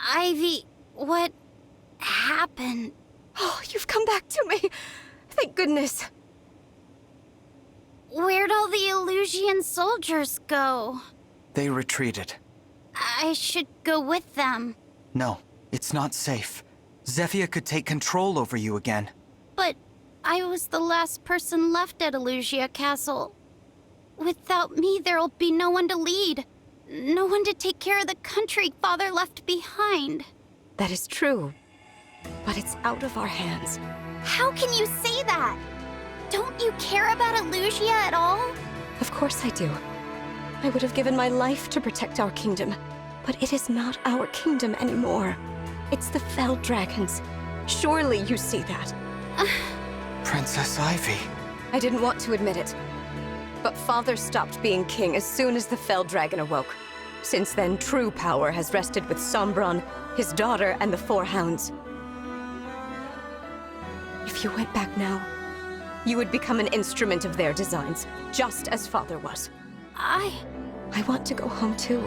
Ivy, what happened? Oh, you've come back to me. Thank goodness. Where'd all the Illusian soldiers go? They retreated. I should go with them. No, it's not safe. Zephyr could take control over you again. But I was the last person left at Illusia Castle. Without me, there'll be no one to lead. No one to take care of the country Father left behind. That is true, but it's out of our hands. How can you say that? Don't you care about Illusia at all? Of course I do. I would have given my life to protect our kingdom, but it is not our kingdom anymore. It's the Fell Dragons. Surely you see that. Princess Ivy. I didn't want to admit it, but Father stopped being king as soon as the Fell Dragon awoke. Since then, true power has rested with Sombron, his daughter, and the Four Hounds. If you went back now, you would become an instrument of their designs, just as Father was. I want to go home too.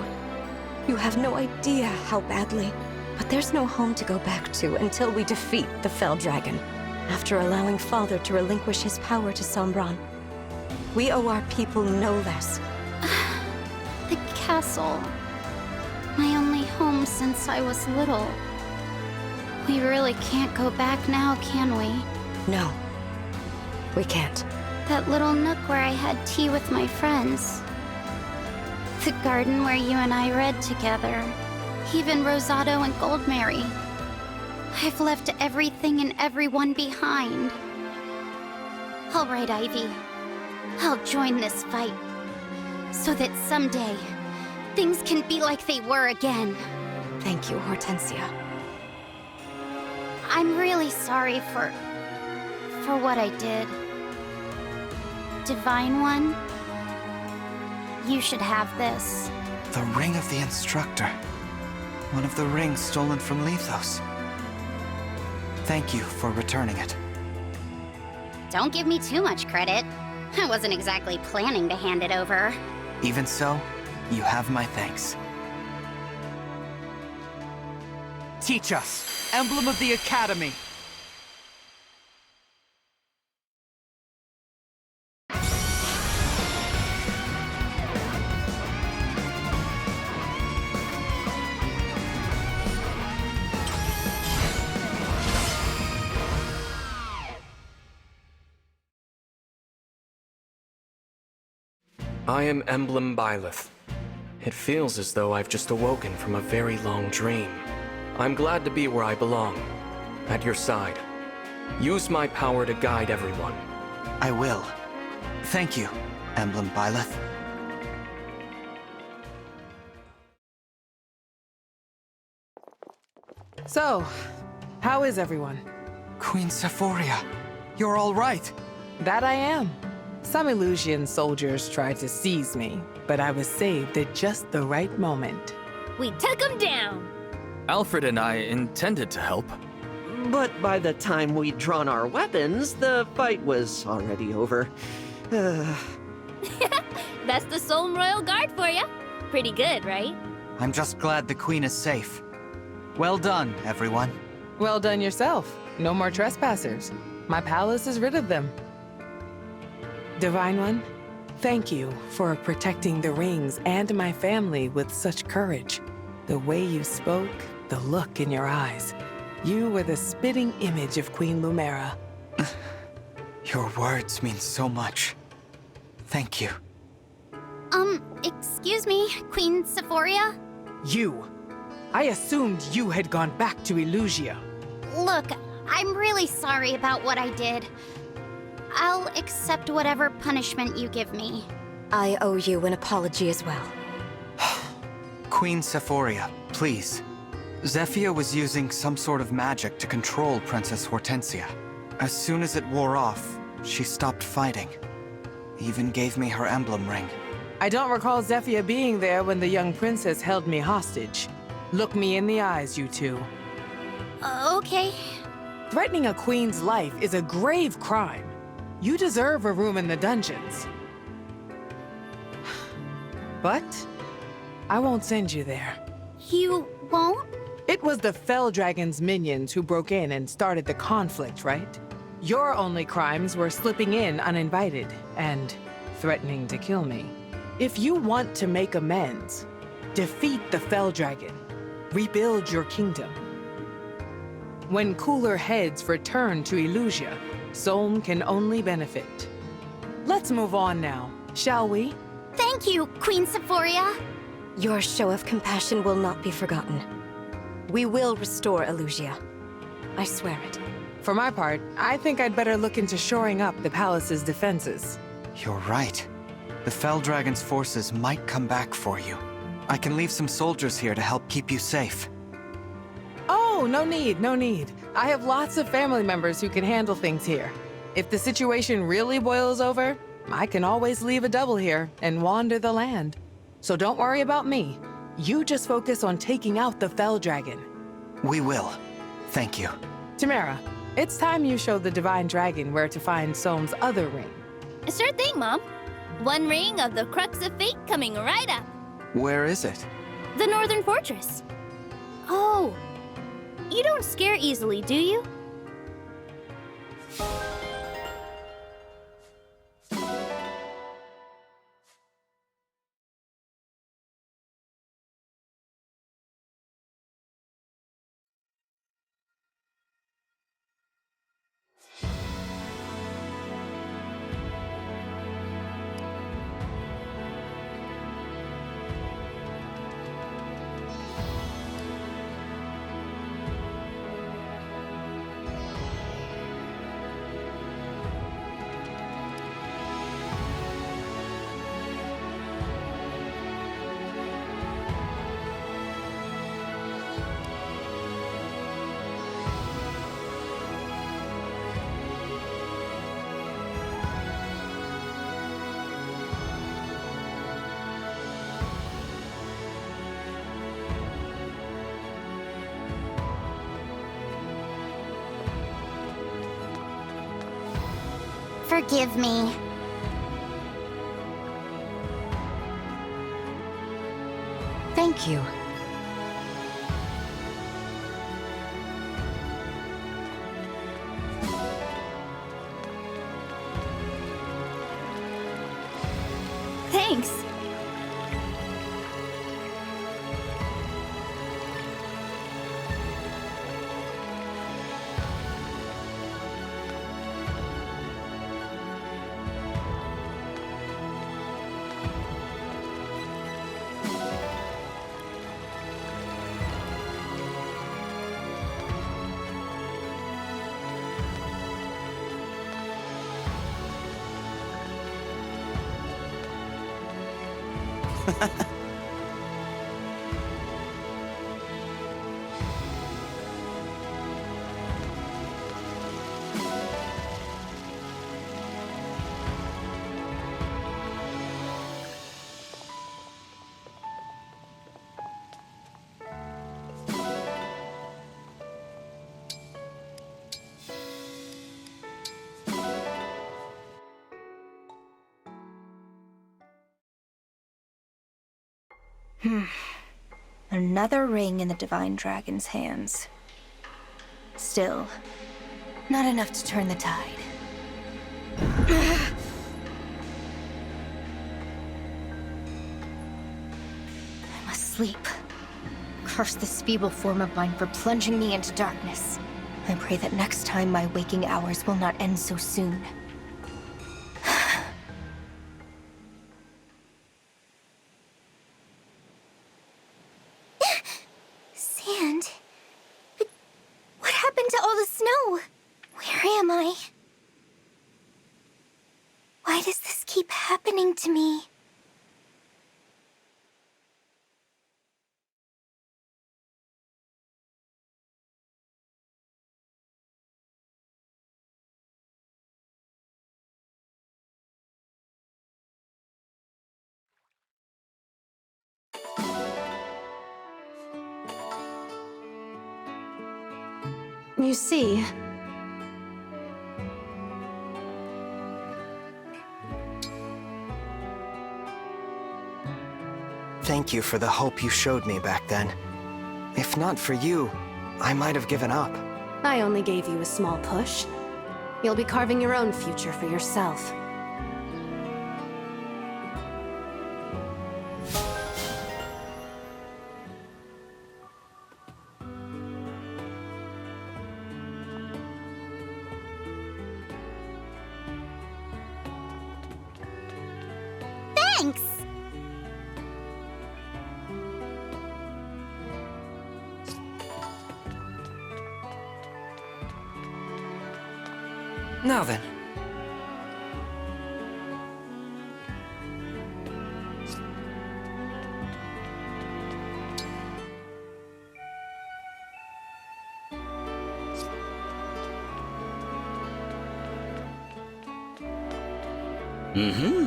You have no idea how badly. But there's no home to go back to until we defeat the Fell Dragon, after allowing Father to relinquish his power to Sombron. We owe our people no less. The castle. My only home since I was little. We really can't go back now, can we? No, we can't. That little nook where I had tea with my friends. The garden where you and I read together. Even Rosado and Goldmary. I've left everything and everyone behind. All right, Ivy. I'll join this fight. So that someday, things can be like they were again. Thank you, Hortensia. I'm really sorry for what I did. Divine One, you should have this. The Ring of the Instructor. One of the rings stolen from Lethos. Thank you for returning it. Don't give me too much credit. I wasn't exactly planning to hand it over. Even so, you have my thanks. Teach us, Emblem of the Academy. I am Emblem Byleth. It feels as though I've just awoken from a very long dream. I'm glad to be where I belong, at your side. Use my power to guide everyone. I will. Thank you, Emblem Byleth. So, how is everyone? Queen Sephoria, you're all right. That I am. Some Illusian soldiers tried to seize me, but I was saved at just the right moment. We took him down! Alfred and I intended to help. But by the time we'd drawn our weapons, the fight was already over. That's the Soul Royal Guard for you. Pretty good, right? I'm just glad the Queen is safe. Well done, everyone. Well done yourself. No more trespassers. My palace is rid of them. Divine One, thank you for protecting the rings and my family with such courage. The way you spoke, the look in your eyes. You were the spitting image of Queen Lumera. Your words mean so much. Thank you. Excuse me, Queen Sephoria? You! I assumed you had gone back to Illusia. Look, I'm really sorry about what I did. I'll accept whatever punishment you give me. I owe you an apology as well. Queen Sephoria, please. Zephyr was using some sort of magic to control Princess Hortensia. As soon as it wore off, she stopped fighting. Even gave me her emblem ring. I don't recall Zephyr being there when the young princess held me hostage. Look me in the eyes, you two. Okay. Threatening a queen's life is a grave crime. You deserve a room in the dungeons. But I won't send you there. You won't? It It was the Fell Dragon's minions who broke in and started the conflict, right? Your only crimes were slipping in uninvited and threatening to kill me. If you want to make amends, defeat the Fell Dragon. Rebuild your kingdom. When cooler heads return to Elusia, Solm can only benefit. Let's move on now, shall we? Thank you, Queen Sephoria. Your show of compassion will not be forgotten. We will restore Elusia. I swear it. For my part, I think I'd better look into shoring up the palace's defenses. You're right. The Fell Dragon's forces might come back for you. I can leave some soldiers here to help keep you safe. Oh, no need, no need. I have lots of family members who can handle things here. If the situation really boils over, I can always leave a double here and wander the land. So don't worry about me. You just focus on taking out the Fell Dragon. We will. Thank you. Tamara, it's time you showed the Divine Dragon where to find Solm's other ring. Sure thing, Mom. One ring of the Crux of Fate coming right up. Where is it? The Northern Fortress. Oh, you don't scare easily, do you? Forgive me. Thank you. Thanks. Another ring in the Divine Dragon's hands. Still, not enough to turn the tide. I must sleep. Curse this feeble form of mine for plunging me into darkness. I pray that next time my waking hours will not end so soon. Sand? But what happened to all the snow? Where am I? Why does this keep happening to me? You see, Thank you for the hope you showed me back then. If not for you, I might have given up. I only gave you a small push. You'll be carving your own future for yourself. Thanks! Now then. Mm-hmm.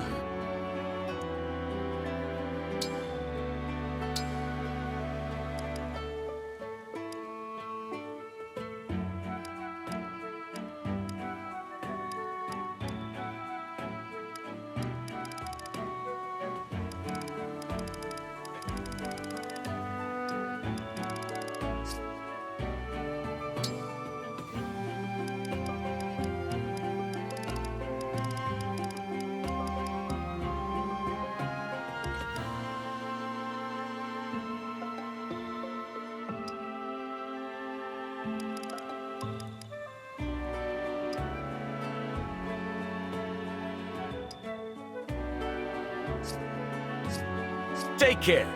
Take care.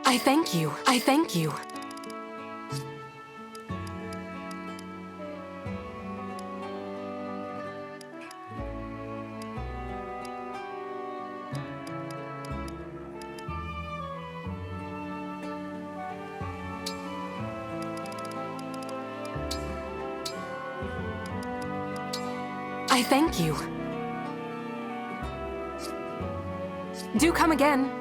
I thank you. I thank you. I thank you. Do come again.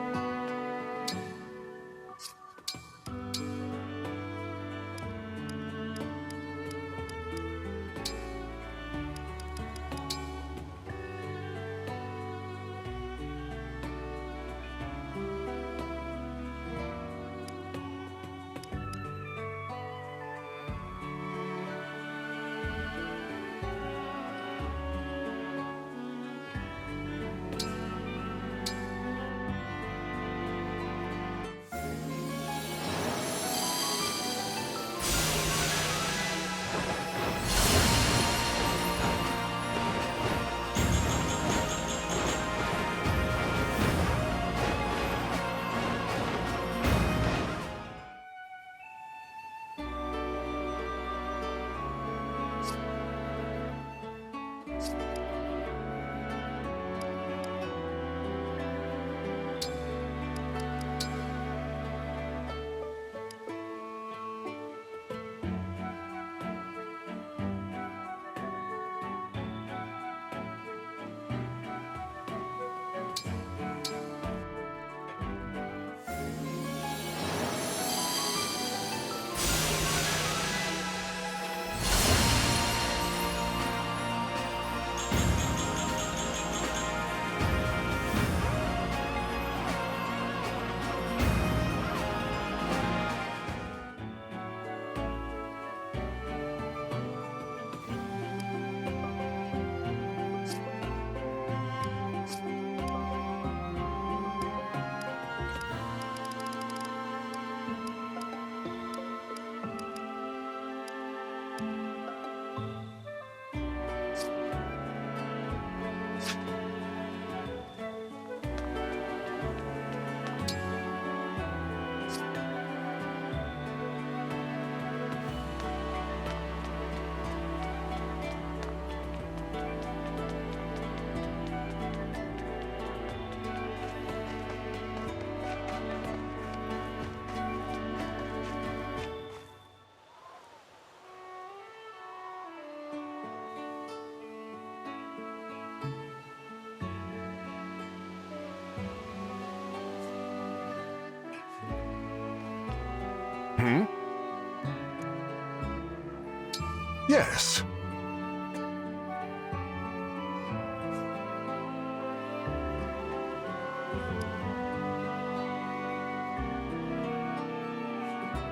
Yes.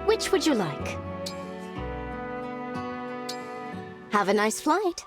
Which would you like? Have a nice flight.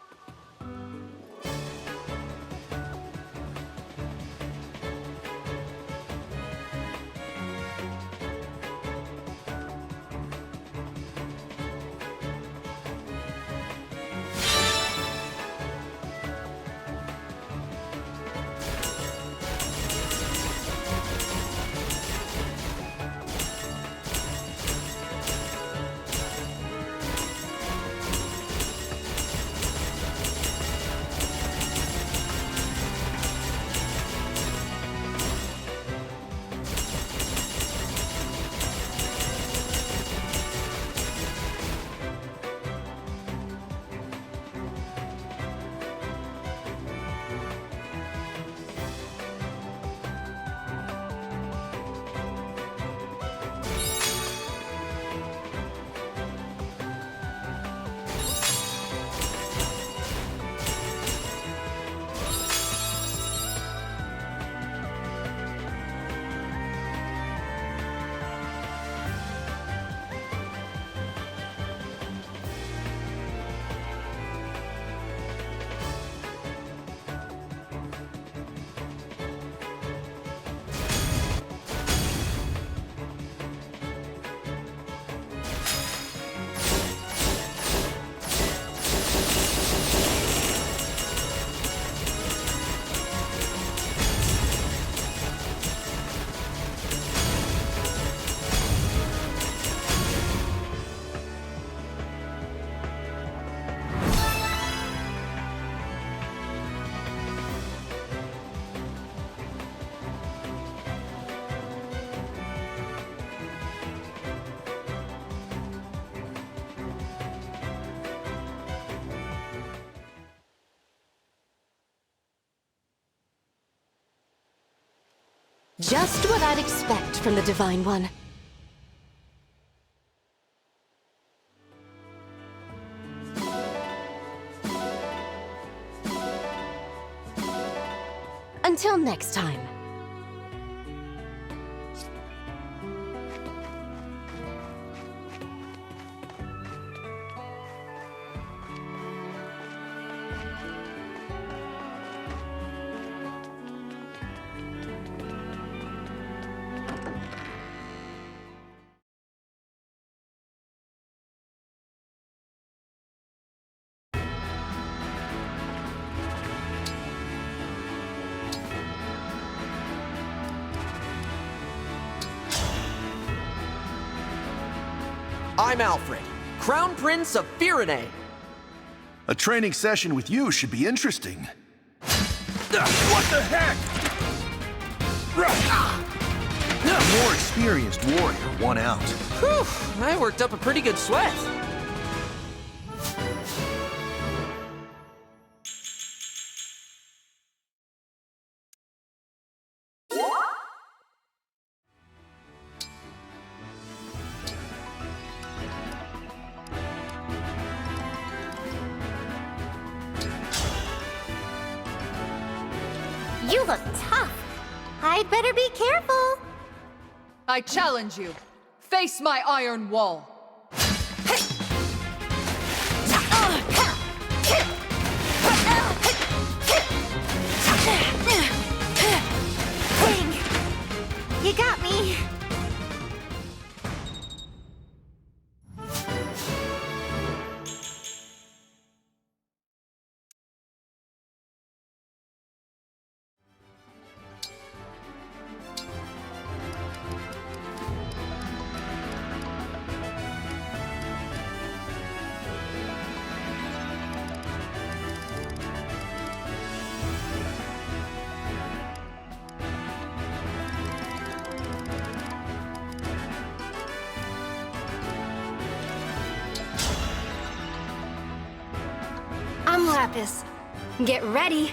Just what I'd expect from the Divine One. Until next time. I'm Alfred, Crown Prince of Firene. A training session with you should be interesting. What the heck? A more experienced warrior won out. Whew, I worked up a pretty good sweat. You look tough. I'd better be careful. I challenge you. Face my iron wall. Dang. You got me. I'm Lapis. Get ready.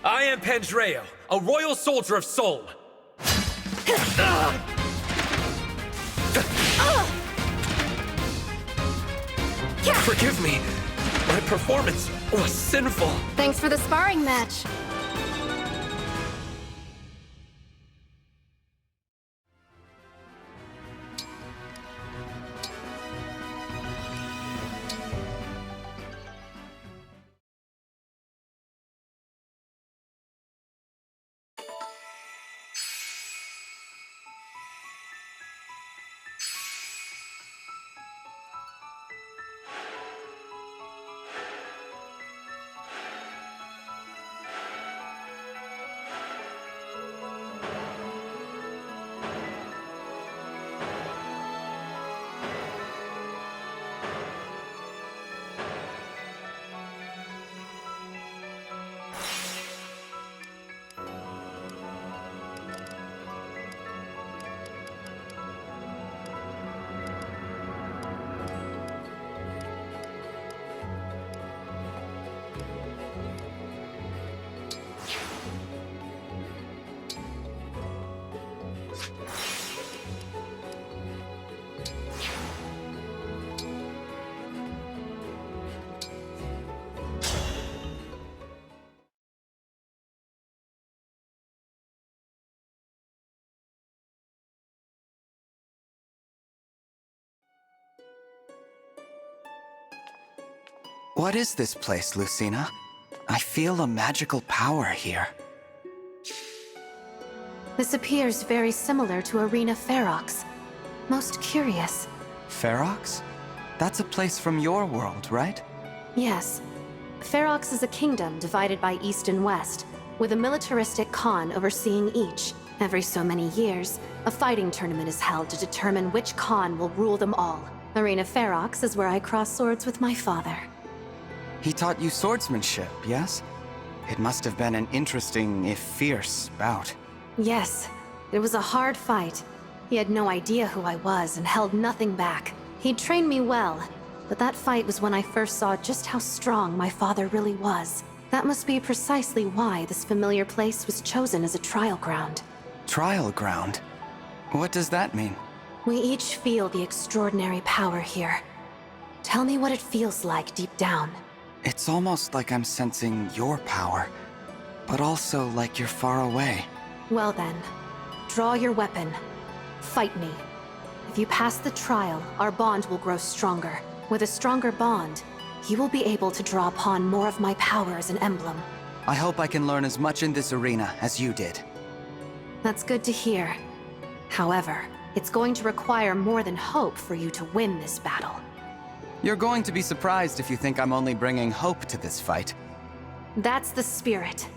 I am Pandreo, a royal soldier of Sol. Yeah. Forgive me. My performance was sinful. Thanks for the sparring match. What is this place, Lucina? I feel a magical power here. This appears very similar to Arena Ferox. Most curious. Ferox? That's a place from your world, right? Yes. Ferox is a kingdom divided by east and west, with a militaristic Khan overseeing each. Every so many years, a fighting tournament is held to determine which Khan will rule them all. Arena Ferox is where I cross swords with my father. He taught you swordsmanship, yes? It must have been an interesting, if fierce, bout. Yes. It was a hard fight. He had no idea who I was and held nothing back. He'd trained me well, but that fight was when I first saw just how strong my father really was. That must be precisely why this familiar place was chosen as a trial ground. Trial ground? What does that mean? We each feel the extraordinary power here. Tell me what it feels like deep down. It's almost like I'm sensing your power, but also like you're far away. Well then, draw your weapon. Fight me. If you pass the trial, our bond will grow stronger. With a stronger bond, you will be able to draw upon more of my power as an emblem. I hope I can learn as much in this arena as you did. That's good to hear. However, it's going to require more than hope for you to win this battle. You're going to be surprised if you think I'm only bringing hope to this fight. That's the spirit.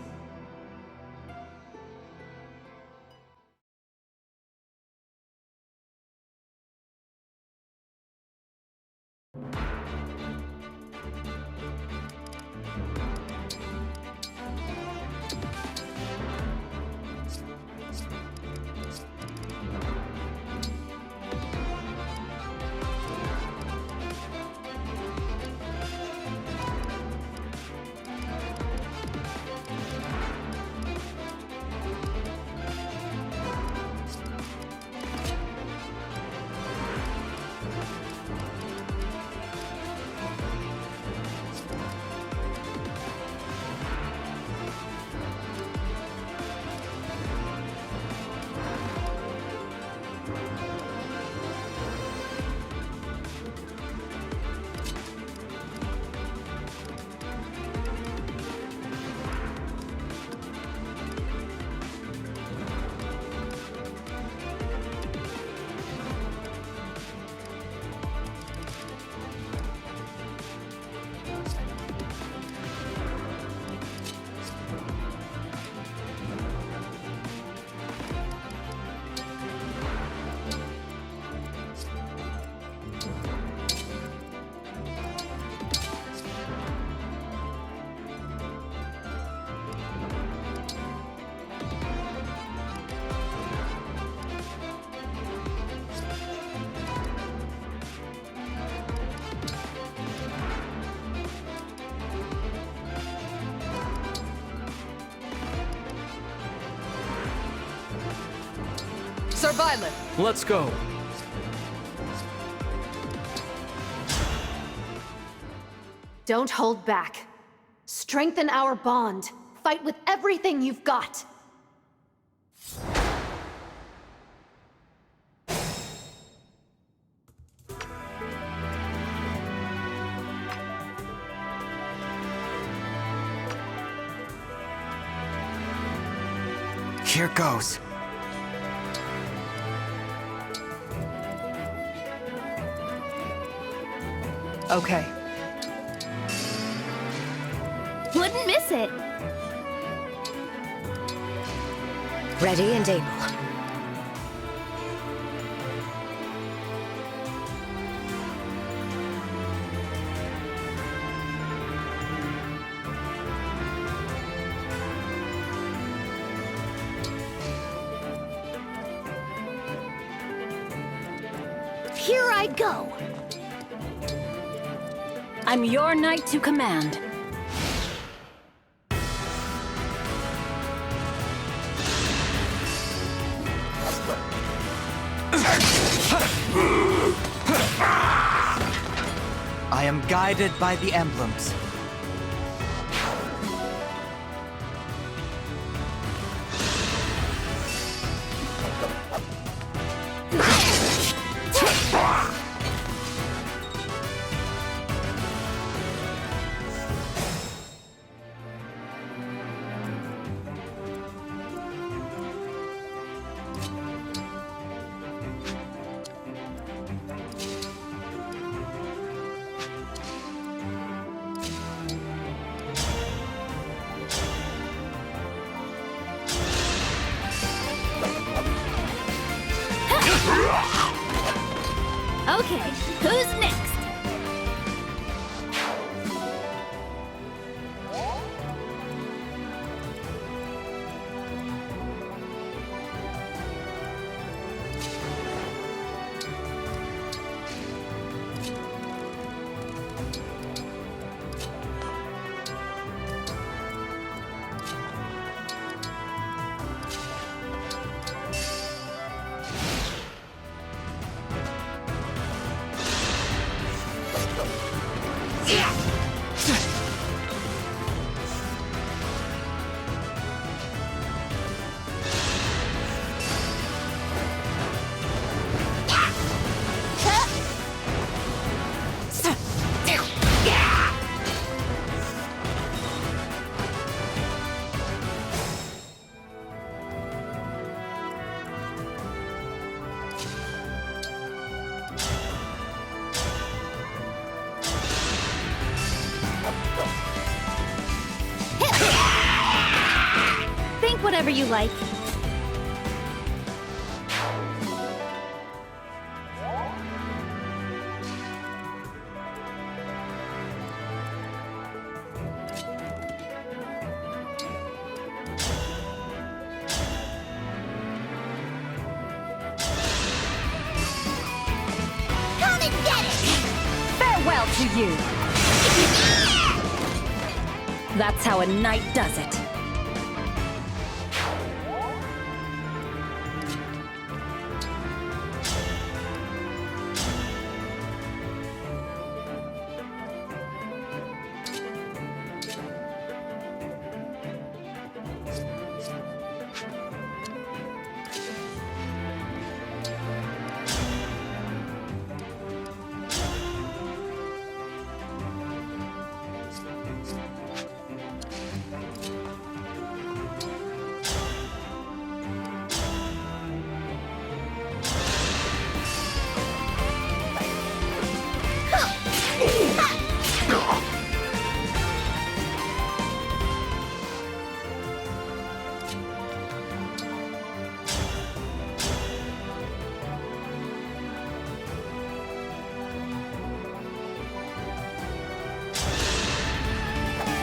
Sir Violet! Let's go. Don't hold back. Strengthen our bond. Fight with everything you've got. Here goes. Okay. Wouldn't miss it. Ready and able. Here I go. I'm your knight to command. I am guided by the emblems. Okay, who's next? Think whatever you like. Come and get it! Farewell to you! That's how a knight does it.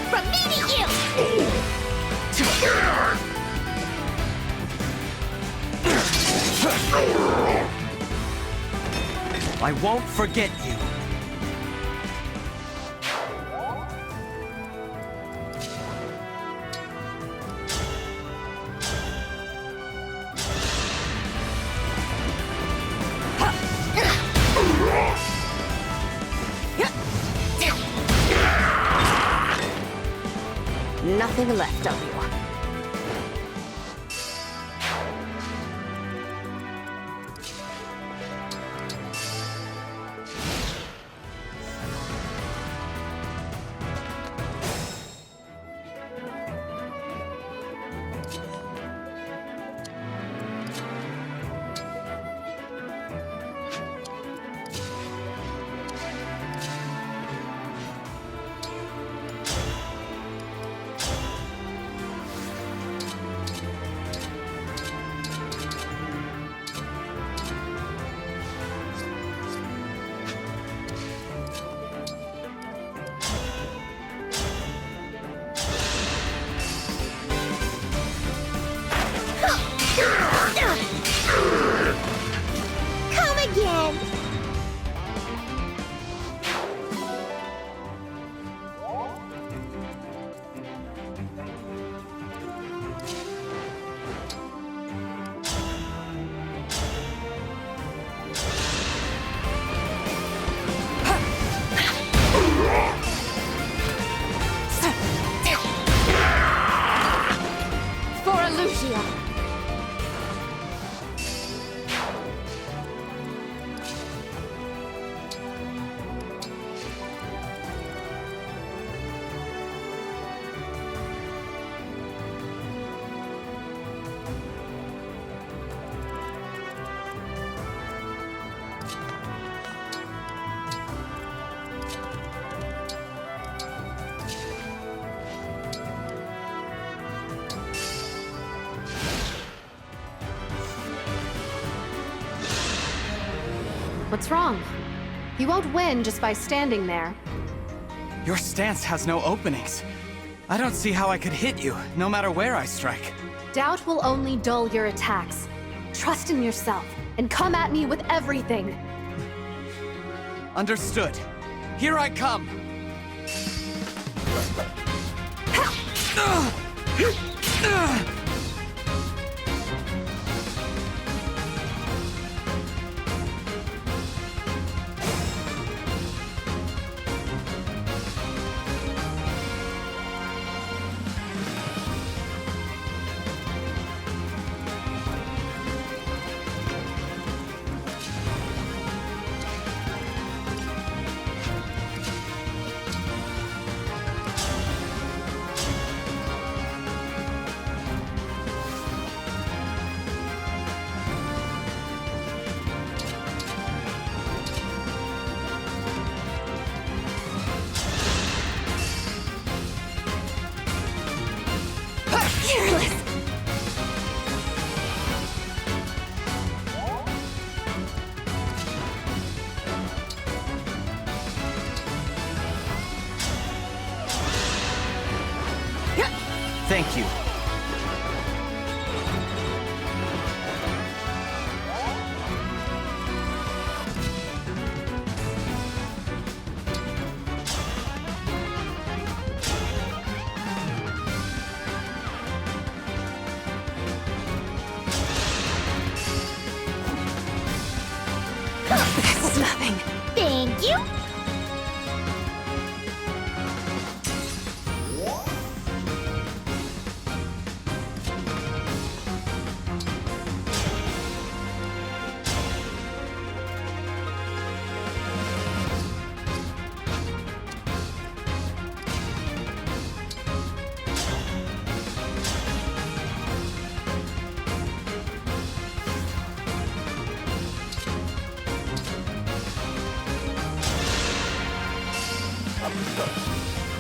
From me to you! I won't forget you. nothing left of you. Come again! For Lucia! What's wrong? You won't win just by standing there. Your stance has no openings. I don't see how I could hit you, no matter where I strike. Doubt will only dull your attacks. Trust in yourself, and come at me with everything. Understood. Here I come! Fearless! Thank you. This is nothing. Thank you!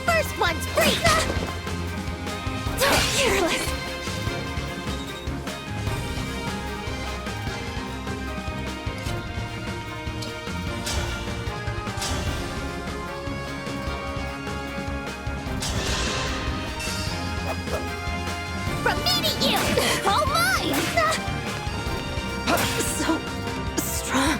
First one's free! Fearless! From me to you! All mine! So strong.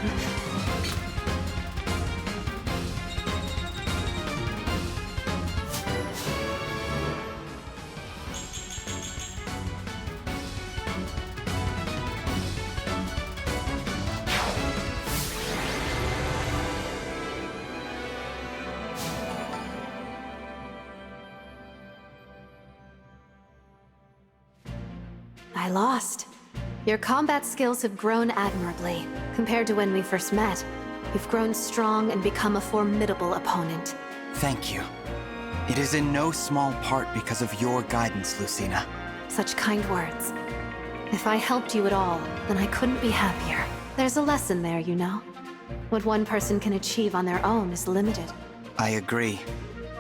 I lost. Your combat skills have grown admirably. Compared to when we first met, you've grown strong and become a formidable opponent. Thank you. It is in no small part because of your guidance, Lucina. Such kind words. If I helped you at all, then I couldn't be happier. There's a lesson there, you know. What one person can achieve on their own is limited. I agree.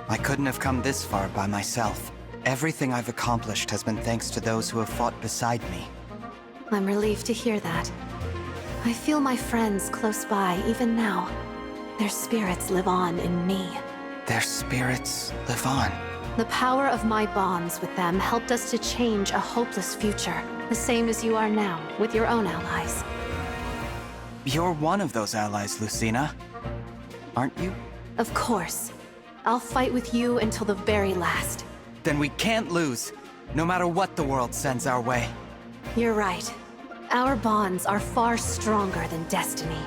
I couldn't have come this far by myself. Everything I've accomplished has been thanks to those who have fought beside me. I'm relieved to hear that. I feel my friends close by even now. Their spirits live on in me. Their spirits live on. The power of my bonds with them helped us to change a hopeless future, the same as you are now, with your own allies. You're one of those allies, Lucina. Aren't you? Of course. I'll fight with you until the very last. Then we can't lose, no matter what the world sends our way. You're right. Our bonds are far stronger than destiny.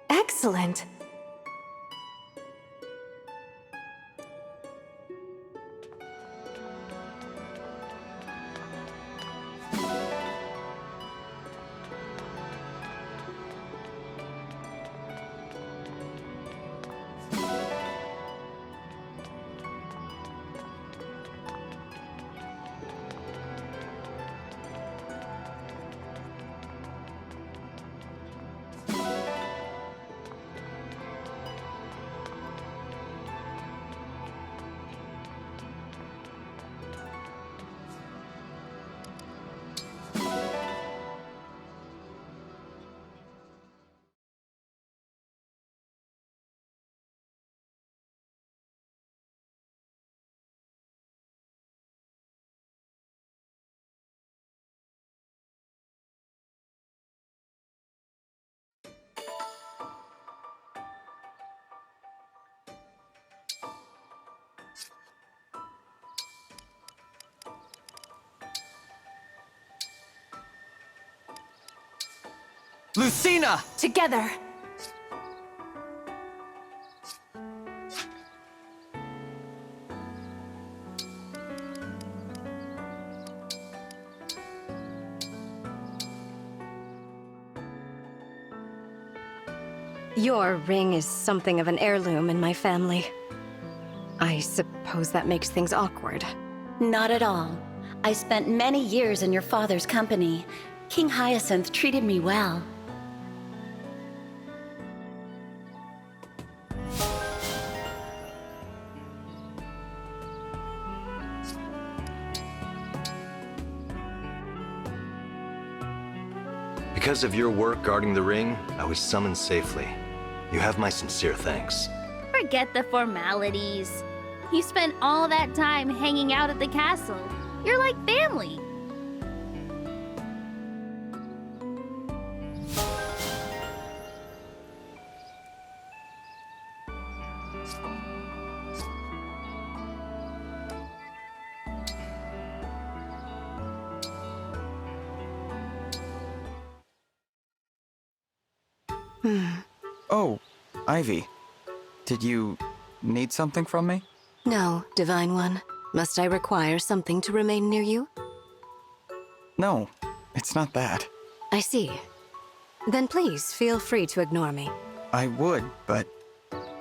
Excellent. Lucina! Together! Your ring is something of an heirloom in my family. I suppose that makes things awkward. Not at all. I spent many years in your father's company. King Hyacinth treated me well. Because of your work guarding the ring, I was summoned safely. You have my sincere thanks. Forget the formalities. You spent all that time hanging out at the castle. You're like family. Oh, Ivy. Did you need something from me? No, Divine One. Must I require something to remain near you? No, it's not that. I see. Then please feel free to ignore me. I would, but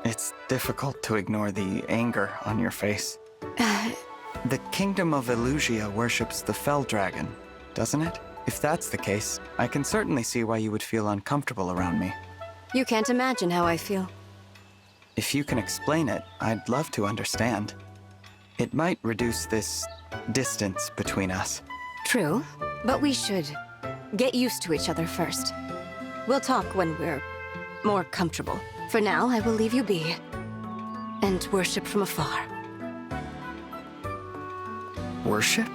it's difficult to ignore the anger on your face. The Kingdom of Elusia worships the Fell Dragon, doesn't it? If that's the case, I can certainly see why you would feel uncomfortable around me. You can't imagine how I feel. If you can explain it, I'd love to understand. It might reduce this distance between us. True, but we should get used to each other first. We'll talk when we're more comfortable. For now, I will leave you be and worship from afar. Worship?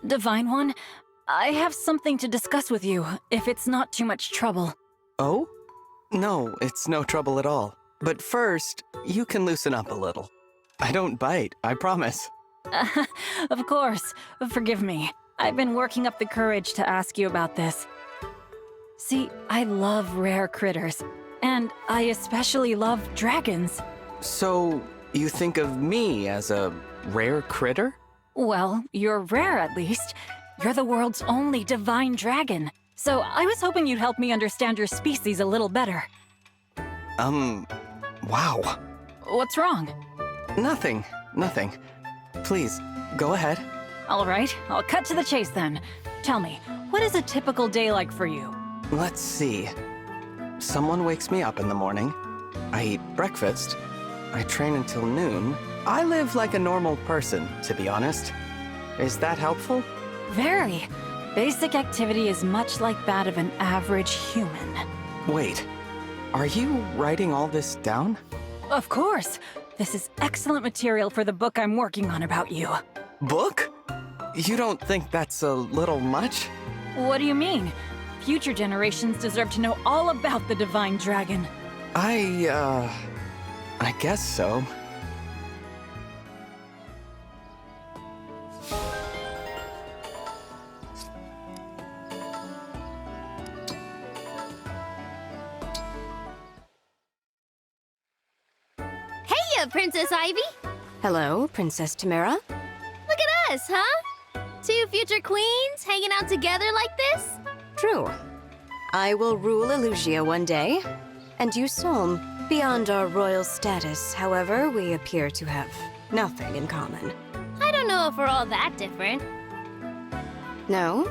Divine One, I have something to discuss with you, if it's not too much trouble. Oh? No, it's no trouble at all. But first, you can loosen up a little. I don't bite, I promise. Of course. Forgive me. I've been working up the courage to ask you about this. See, I love rare critters, and I especially love dragons. So, you think of me as a rare critter? Well, you're rare at least. You're the world's only divine dragon. So I was hoping you'd help me understand your species a little better. Wow. What's wrong? Nothing. Please, go ahead. All right, I'll cut to the chase then. Tell me, what is a typical day like for you? Let's see. Someone wakes me up in the morning. I eat breakfast. I train until noon. I live like a normal person, to be honest. Is that helpful? Very. Basic activity is much like that of an average human. Wait, are you writing all this down? Of course. This is excellent material for the book I'm working on about you. Book? You don't think that's a little much? What do you mean? Future generations deserve to know all about the Divine Dragon. I guess so. Heya, Princess Ivy! Hello, Princess Tamara. Look at us, huh? Two future queens hanging out together like this? True. I will rule Elusia one day, and you Solm. Beyond our royal status, however, we appear to have nothing in common. I don't know if we're all that different. No?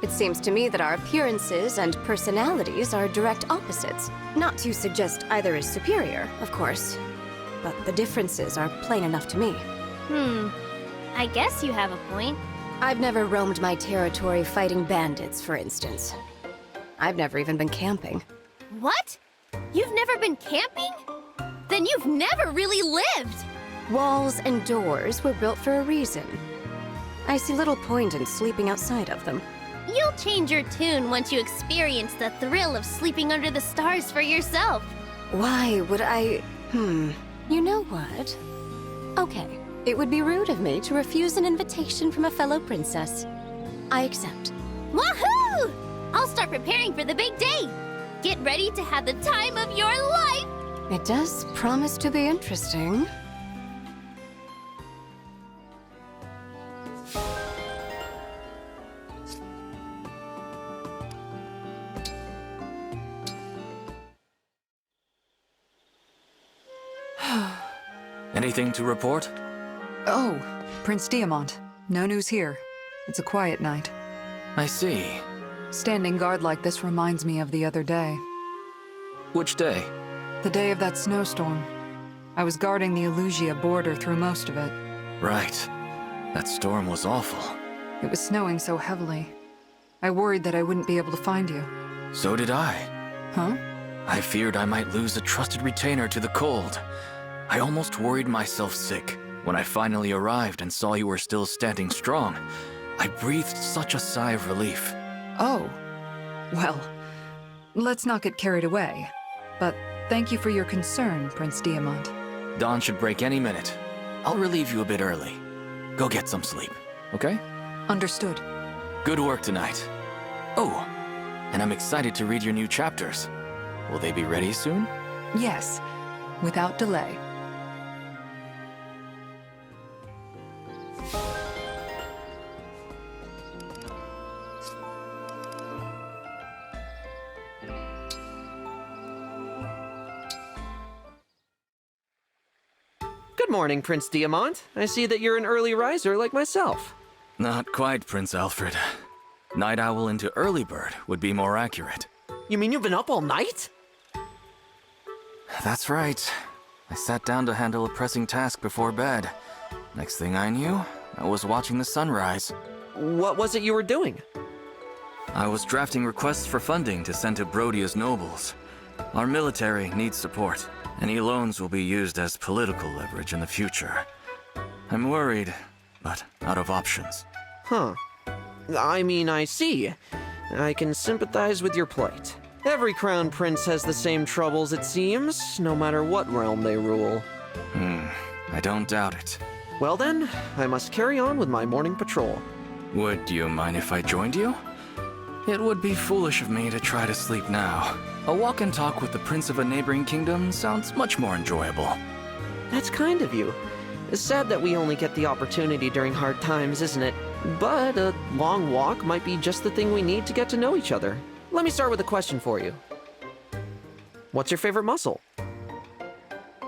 It seems to me that our appearances and personalities are direct opposites. Not to suggest either is superior, of course, but the differences are plain enough to me. I guess you have a point. I've never roamed my territory fighting bandits, for instance. I've never even been camping. What? You've never been camping? Then you've never really lived! Walls and doors were built for a reason. I see little point in sleeping outside of them. You'll change your tune once you experience the thrill of sleeping under the stars for yourself. Why would I... You know what? Okay, it would be rude of me to refuse an invitation from a fellow princess. I accept. Woohoo! I'll start preparing for the big day. Get ready to have the time of your life! It does promise to be interesting. Anything to report? Oh, Prince Diamant. No news here. It's a quiet night. I see. Standing guard like this reminds me of the other day. Which day? The day of that snowstorm. I was guarding the Elusia border through most of it. Right. That storm was awful. It was snowing so heavily. I worried that I wouldn't be able to find you. So did I. Huh? I feared I might lose a trusted retainer to the cold. I almost worried myself sick. When I finally arrived and saw you were still standing strong, I breathed such a sigh of relief. Oh. Well, let's not get carried away. But thank you for your concern, Prince Diamant. Dawn should break any minute. I'll relieve you a bit early. Go get some sleep, okay? Understood. Good work tonight. Oh, and I'm excited to read your new chapters. Will they be ready soon? Yes, without delay. Good morning, Prince Diamant. I see that you're an early riser like myself. Not quite, Prince Alfred. Night owl into early bird would be more accurate. You mean you've been up all night? That's right. I sat down to handle a pressing task before bed. Next thing I knew, I was watching the sunrise. What was it you were doing? I was drafting requests for funding to send to Brodia's nobles. Our military needs support. Any loans will be used as political leverage in the future. I'm worried, but out of options. Huh. I mean, I see. I can sympathize with your plight. Every crown prince has the same troubles, it seems, no matter what realm they rule. I don't doubt it. Well then, I must carry on with my morning patrol. Would you mind if I joined you? It would be foolish of me to try to sleep now. A walk and talk with the prince of a neighboring kingdom sounds much more enjoyable. That's kind of you. It's sad that we only get the opportunity during hard times, isn't it? But a long walk might be just the thing we need to get to know each other. Let me start with a question for you. What's your favorite muscle?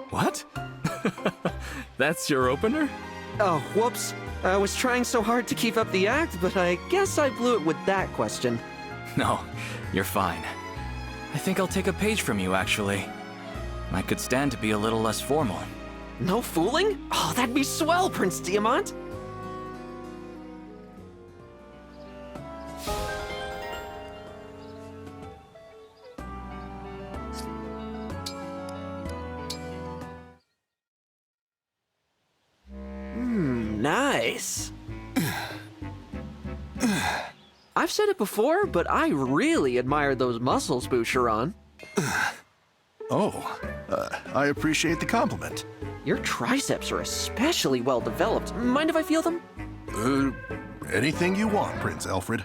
What? That's your opener? Oh, whoops. I was trying so hard to keep up the act, but I guess I blew it with that question. No, you're fine. I think I'll take a page from you, actually. I could stand to be a little less formal. No fooling? Oh, that'd be swell, Prince Diamant! Nice. I've said it before, but I really admired those muscles, Boucheron. I appreciate the compliment. Your triceps are especially well developed. Mind if I feel them? Anything you want, Prince Alfred.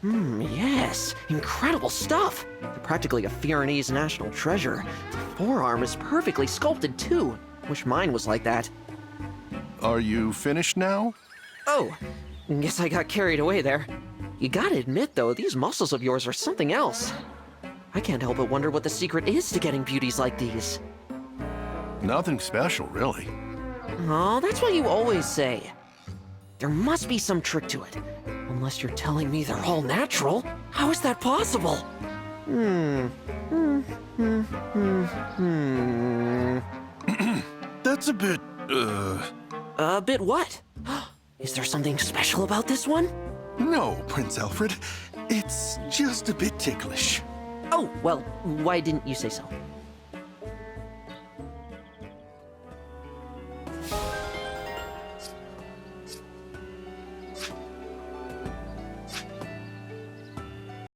Yes. Incredible stuff. They're practically a Fiornese national treasure. The forearm is perfectly sculpted, too. Wish mine was like that. Are you finished now? Oh, guess I got carried away there. You gotta admit, though, these muscles of yours are something else. I can't help but wonder what the secret is to getting beauties like these. Nothing special, really. Oh, that's what you always say. There must be some trick to it. Unless you're telling me they're all natural. How is that possible? That's a bit, A bit what? Is there something special about this one? No, Prince Alfred. It's just a bit ticklish. Oh, well, why didn't you say so?